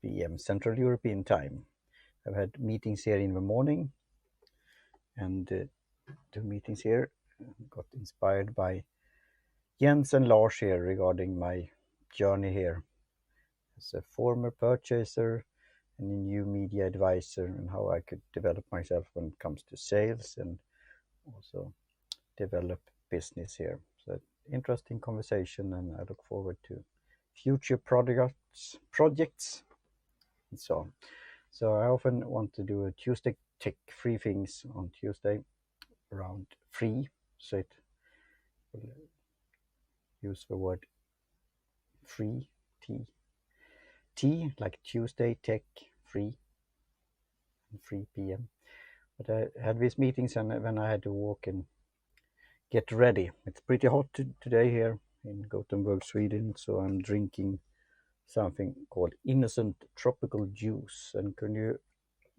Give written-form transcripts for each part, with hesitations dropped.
p.m. Central European time. I've had meetings here in the morning, and 2 meetings here. Got inspired by Jens and Lars here regarding my journey here as a former purchaser and a new media advisor, and how I could develop myself when it comes to sales and also develop business here. So interesting conversation, and I look forward to future projects and so on. So I often want to do a Tuesday tech free things on Tuesday around 3. So it will use the word free, T like Tuesday tech free, 3 p.m. But I had these meetings, and then I had to walk and get ready. It's pretty hot today here in Gothenburg, Sweden, so I'm drinking something called innocent tropical juice. And can you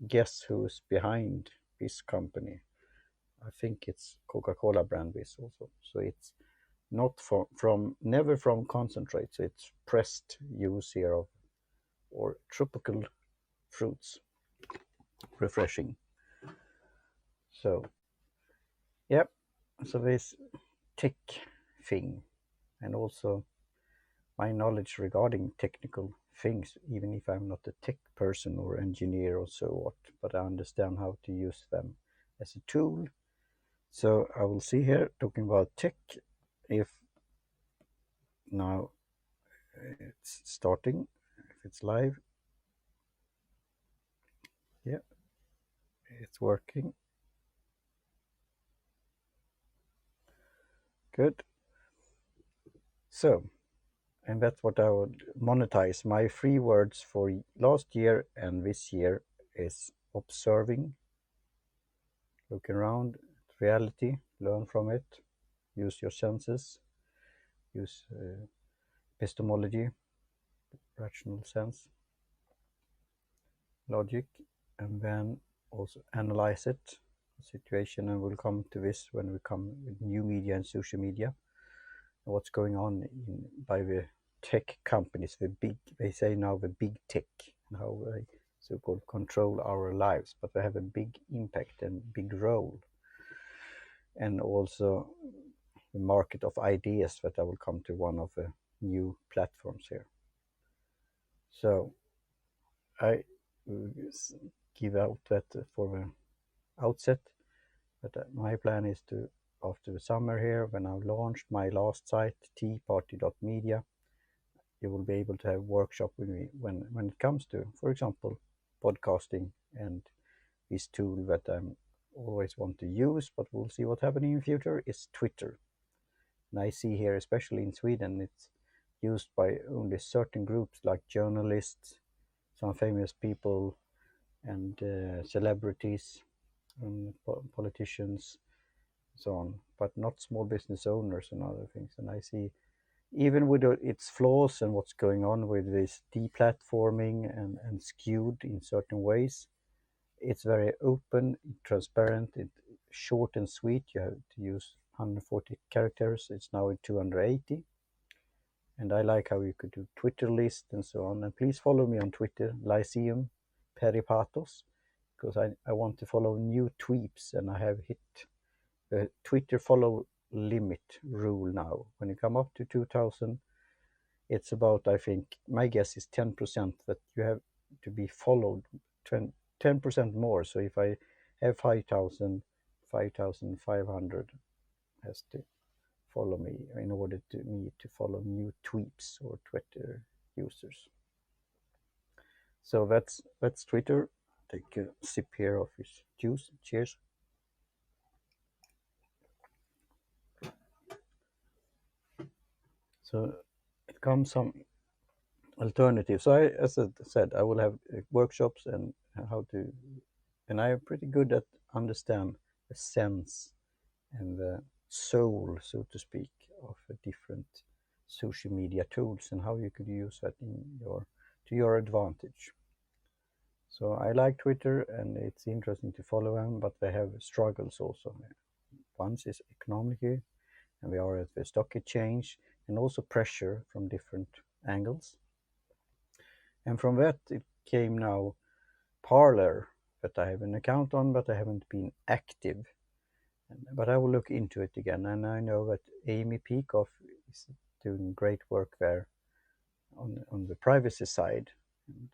guess who's behind this company? I think it's Coca-Cola brand this also. So it's not never from concentrate, so it's pressed juice here of or tropical fruits. Refreshing. So yeah, so this tech thing, and also my knowledge regarding technical things, even if I'm not a tech person or engineer or so what, but I understand how to use them as a tool. So I will see here talking about tech, if now it's starting, if it's live. Yeah, it's working. Good. So, and that's what I would monetize. My 3 words for last year and this year is observing, look around, reality, learn from it, use your senses, use epistemology, rational sense, logic, and then also analyze it, the situation, and we'll come to this when we come with new media and social media, what's going on by the tech companies, they say now the big tech, and how they so-called control our lives, but they have a big impact and big role. And also the market of ideas, that I will come to one of the new platforms here. So I give out that for the outset, but my plan is to, after the summer here, when I've launched my last site, teaparty.media, you will be able to have workshop with me when it comes to, for example, podcasting and this tool that I'm always want to use, but we'll see what's happening in the future, is Twitter. And I see here, especially in Sweden, it's used by only certain groups like journalists, some famous people, and celebrities, and politicians, so on, but not small business owners and other things. And I see, even with its flaws and what's going on with this deplatforming and skewed in certain ways, it's very open, transparent, short and sweet. You have to use 140 characters. It's now at 280. And I like how you could do Twitter list and so on. And please follow me on Twitter, Lyceum Peripatos, because I want to follow new tweets, and I have hit the Twitter follow limit rule now. When you come up to 2000, it's about, I think, my guess is 10% that you have to be followed, 10% more. So if I have 5,000, 5,500 has to follow me in order to me to follow new tweets or Twitter users. So that's Twitter. Take a sip here of this juice. Cheers. So it comes some alternatives. So as I said, I will have workshops and how to, and I am pretty good at understand the sense and the soul, so to speak, of different social media tools and how you could use that to your advantage. So I like Twitter, and it's interesting to follow them, but they have struggles also. One is economically, and we are at the stock exchange, and also pressure from different angles. And from that, it came now Parler, that I have an account on, but I haven't been active. But I will look into it again, and I know that Amy Peacock is doing great work there on the privacy side,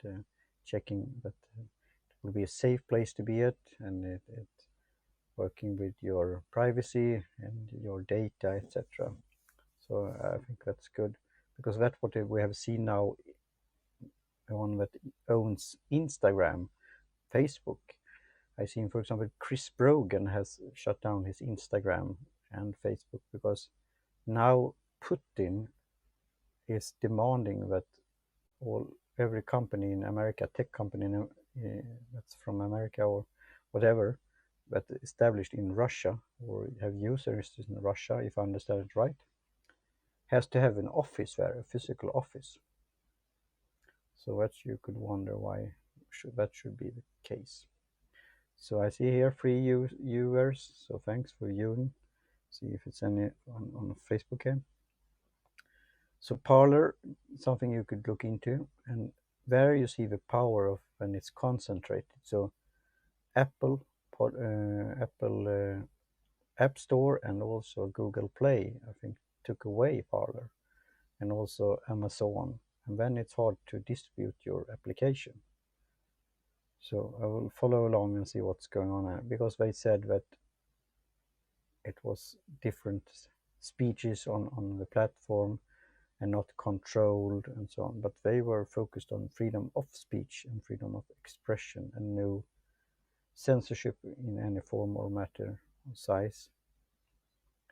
and checking that it will be a safe place to be at, and it working with your privacy and your data, etc. So I think that's good, because that's what we have seen now. One that owns Instagram, Facebook. I seen, for example, Chris Brogan has shut down his Instagram and Facebook because now Putin is demanding that every company in America, tech company that's from America or whatever, but established in Russia or have users in Russia, if I understand it right, has to have an office there, a physical office. So that you could wonder why that should be the case. So I see here 3 viewers, so thanks for viewing. See if it's any on Facebook here. So Parler, something you could look into, and there you see the power of when it's concentrated. So Apple App Store and also Google Play, I think, took away Parler, and also Amazon, and then it's hard to distribute your application. So I will follow along and see what's going on here, because they said that it was different speeches on the platform and not controlled and so on, but they were focused on freedom of speech and freedom of expression and no censorship in any form or matter or size.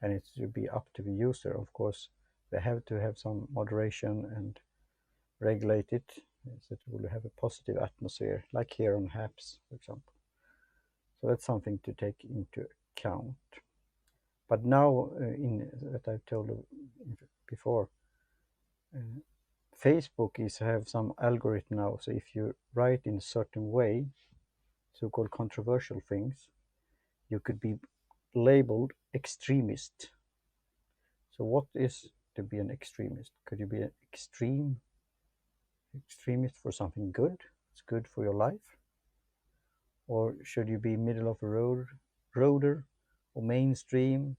And it should be up to the user. Of course, they have to have some moderation and regulate it so it will have a positive atmosphere, like here on HAPS, for example. So that's something to take into account. But now, that I've told you before, Facebook have some algorithm now. So if you write in a certain way, so-called controversial things, you could be labeled extremist. So what is to be an extremist? Could you be an extremist for something good? It's good for your life? Or should you be middle of a roader, or mainstream,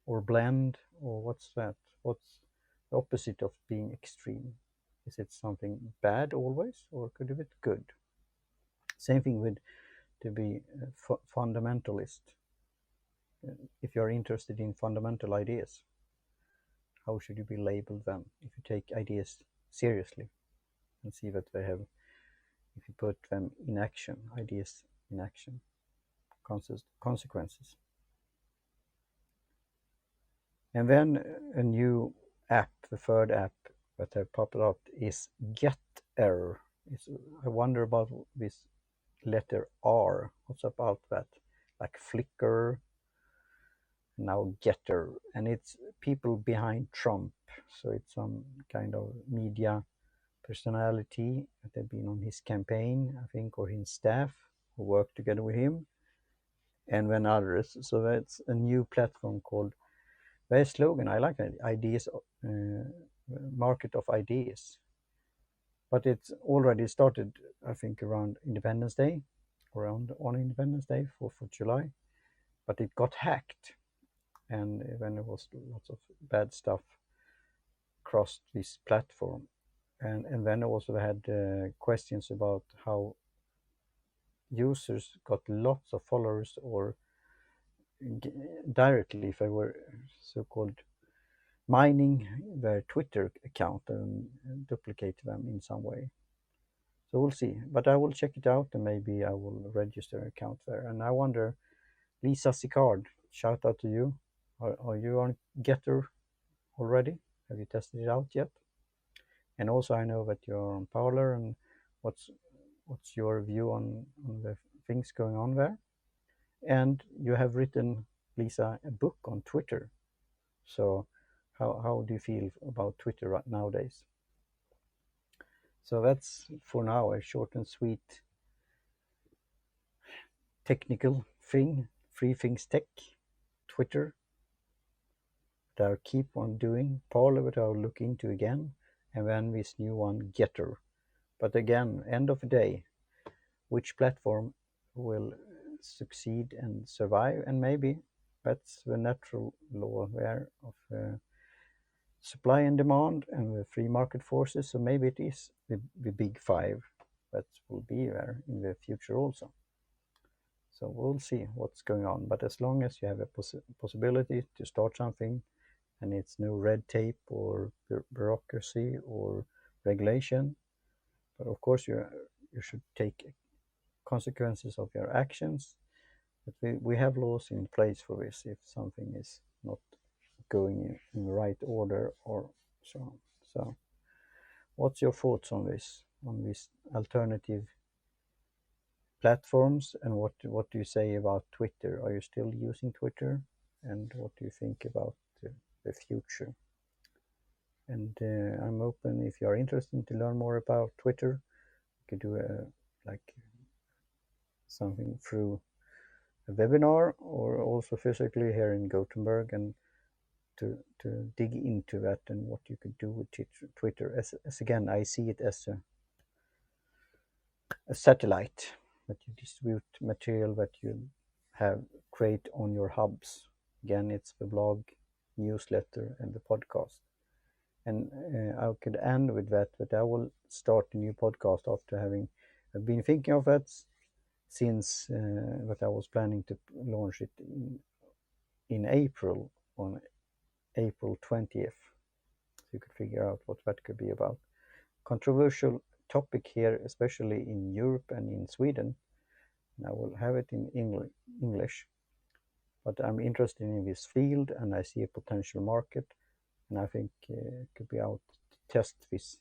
or blend, or what's that? What's the opposite of being extreme? Is it something bad always, or could it be good? Same thing with to be a fundamentalist. If you're interested in fundamental ideas, how should you be labeled then? If you take ideas seriously and see that they have, if you put them in action, ideas in action, consequences. And then a new app, the third app that have popped up is Gettr. I wonder about this letter R. What's about that? Like Flickr, now Gettr, and it's people behind Trump. So it's some kind of media personality that have been on his campaign, I think, or his staff who work together with him, and then others. So that's a new platform called, their slogan, I like that, ideas, market of ideas. But it's already started, I think, around Independence Day, on Independence Day, 4th of July. But it got hacked, and then there was lots of bad stuff crossed this platform. And then also had questions about how users got lots of followers, or directly, if they were so-called mining their Twitter account and duplicate them in some way. So we'll see, but I will check it out, and maybe I will register an account there. And I wonder, Lisa Sicard, shout out to you. Are you on Gettr already? Have you tested it out yet? And also, I know that you're on Parler, and what's your view on the things going on there? And you have written, Lisa, a book on Twitter. So how do you feel about Twitter right nowadays? So that's for now a short and sweet technical thing, three things tech, Twitter, that I'll keep on doing, Parler that I'll look into again, and then this new one, Gettr. But again, end of the day, which platform will succeed and survive? And maybe that's the natural law there of supply and demand and the free market forces. So maybe it is the big five that will be there in the future also. So we'll see what's going on. But as long as you have a possibility to start something, and it's no red tape or bureaucracy or regulation, but of course you should take consequences of your actions. But we have laws in place for this if something is not going in the right order or so on. So what's your thoughts on these alternative platforms, and what do you say about Twitter? Are you still using Twitter, and what do you think about the future? And I'm open if you are interested to learn more about Twitter. You could do like something through a webinar or also physically here in Gothenburg, and to dig into that and what you could do with Twitter. As again, I see it as a satellite that you distribute material that you have create on your hubs. Again, it's the blog, newsletter, and the podcast. And I could end with that I will start a new podcast after I've been thinking of that since that I was planning to launch it in April, on April 20th. So you could figure out what that could be about. Controversial topic here, especially in Europe and in Sweden. And I will have it in English. But I'm interested in this field and I see a potential market. And I think it could be out to test this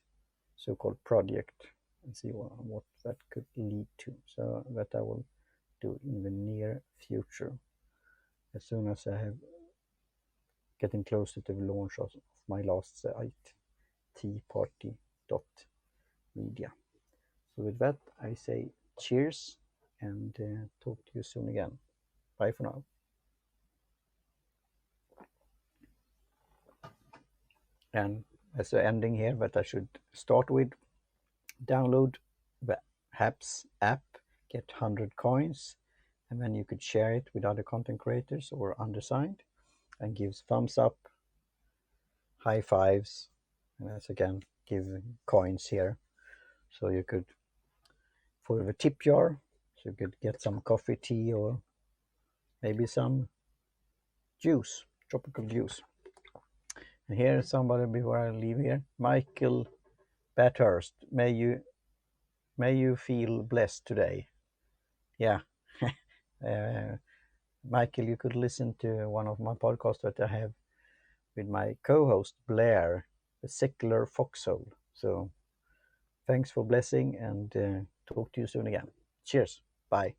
so-called project and see what that could lead to. So that I will do in the near future, as soon as I have getting closer to the launch of my last site, teaparty.media. So with that, I say cheers and talk to you soon again. Bye for now. And as an ending here that I should start with, download the HAPS app, get 100 coins, and then you could share it with other content creators or undersigned, and gives thumbs up, high fives, and that's again give coins here. So you could, for the tip jar, so you could get some coffee, tea, or maybe some juice, tropical juice. And here is somebody before I leave here, Michael Bathurst. May you feel blessed today. Yeah. Michael, you could listen to one of my podcasts that I have with my co-host Blair, the secular foxhole. So thanks for blessing, and talk to you soon again. Cheers. Bye.